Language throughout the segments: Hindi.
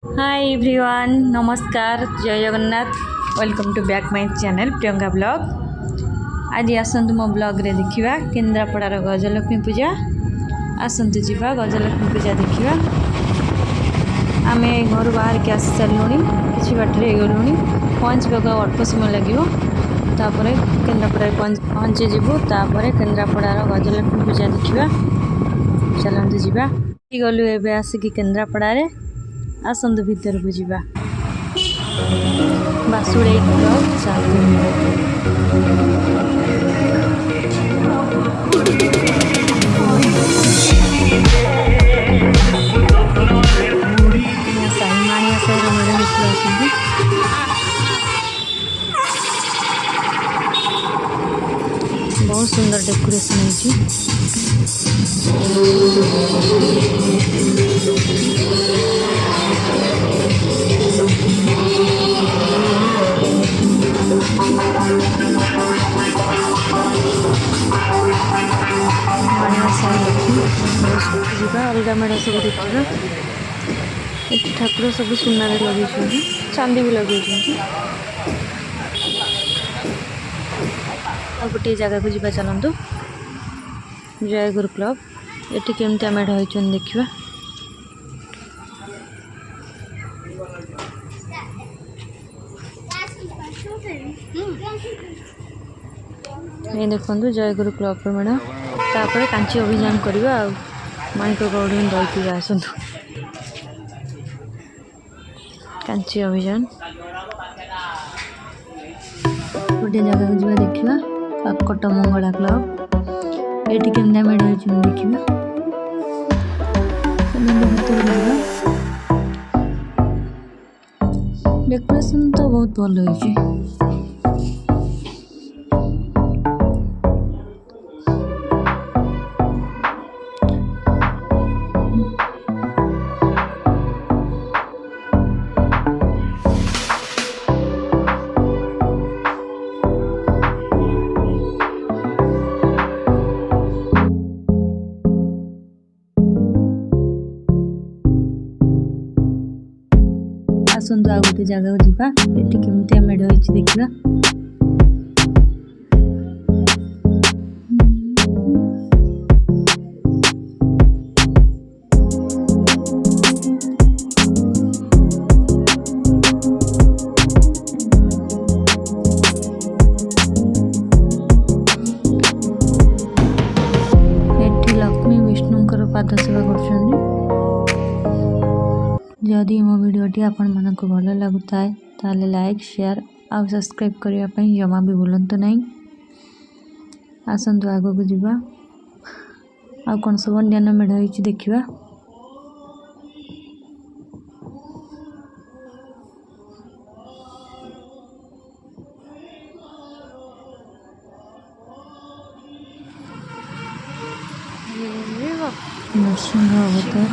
हाय एवरीवन, नमस्कार, जय Jagannath. Welcome to back my channel Priyanka blog. आज आसतु मो ब्लॉग रे देखिबा केन्द्रापड़ार गजलक्ष्मी पूजा। आसतु जीवा गजलक्ष्मी पूजा देखिबा। आमे घर बाहर के आसी सारूँ कि बाटर गलुणी पहुँचवाक अल्प समय लगे। तापर केन्द्रापड़ा पहुँची जीवु। तापर केन्द्रापड़ार गजलक्ष्मी पूजा देखिबा। चलतु जीवा। गलु एबे आसिकी केन्द्रापड़ा। आसतु भीतर को जीवा। बासुड़े बहुत सुंदर डेकोरेशन अलग मेढ़ सब देखा। ठाकुर सब सुना लगे, चांदी भी लगे। गोटे जगह को जीवा चलतु। जयगुरु क्लब ये केमती मेढ़ होती देखा। ये देखो जयगुरु क्लब मेढ़। तापर कांची अभियान करवा। माणिक गौड़ दईक आसतु कांची अभियान। गोटे जगह को जीवा देखा। काकट मंगला क्लब ये केमती मेढ़ होती देखा। डेकोरेशन तो बहुत भल होती। आसतु आ गोटे जगह को जीवा। ये केमती मेढ़ होती देखा। लक्ष्मी विष्णुंकर पाद सेवा कर। जदि मो वीडियोटी आपण मानक भल लगुता है ताले लाइक शेयर और सब्सक्राइब करने जमा भी भूलु नहीं। आसतु आग को जीवा। आ कौन सब अन्य मेढ़ होती देखा। नरसिंह अवतार।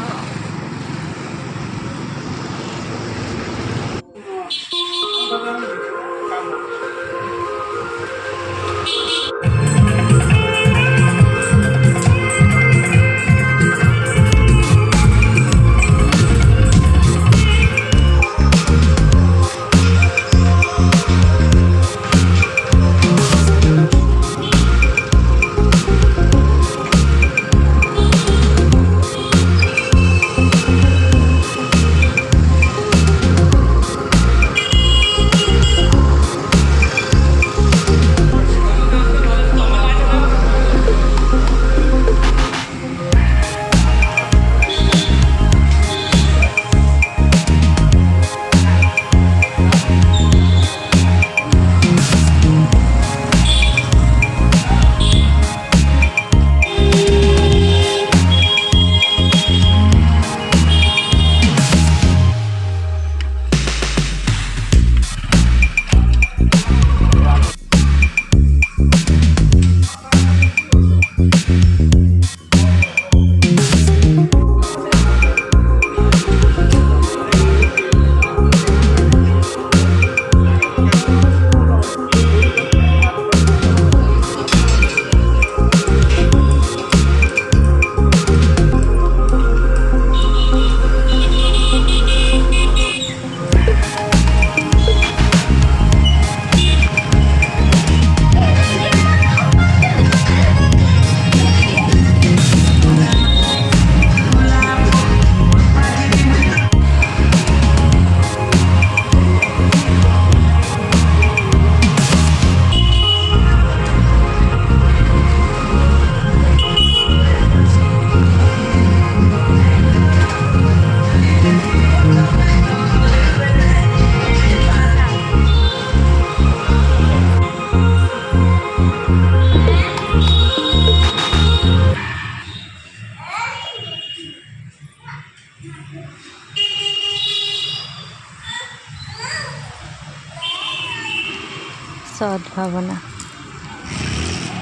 सद्भावना।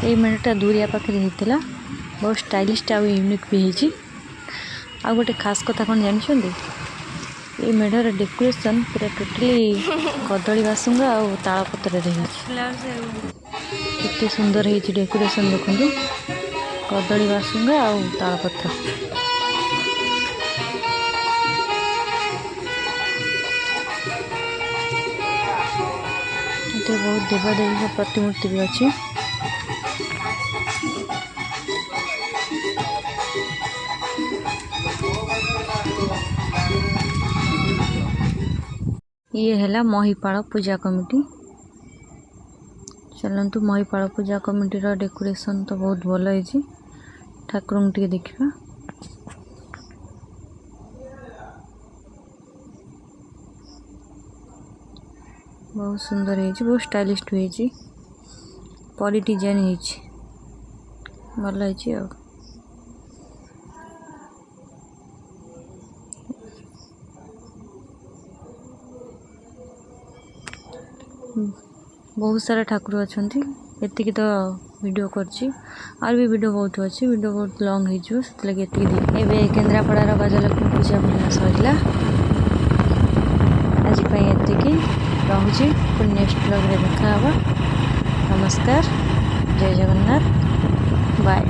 ये मेढ़टा दूरिया पाखे होता बहुत स्टाइलिश आ यूनिक भी होती। आ गोटे खास कथा कौन जानते ये मेढ़र डेकोरेशन पूरा टोटली कदली बासुंगा और तालपत्र केते सुंदर है डेकोरेशन देखो कदली बासुंगा और तालपत्र। बहुत देवादेवी का प्रतिमूर्ति भी अच्छी। ये है महिपाल पूजा कमिटी। चलतु महिपाल पूजा कमिटी डेकोरेशन तो बहुत भल है। ठाकुर टे देखा बहुत सुंदर है बहुत स्टाइलिश है परी डिजाइन है भल है। बहुत सारा ठाकुर अच्छा एतिक तो वीडियो करछि और भी वीडियो बहुत अच्छी वीडियो बहुत लॉन्ग होगी एवं केन्द्रापड़ार गजलक्ष्मी पूजा बुला सरला आज एतिक रहुछि पुणी नेक्स्ट ब्लॉग रे देखा हवा। नमस्कार जय जगन्नाथ बाय।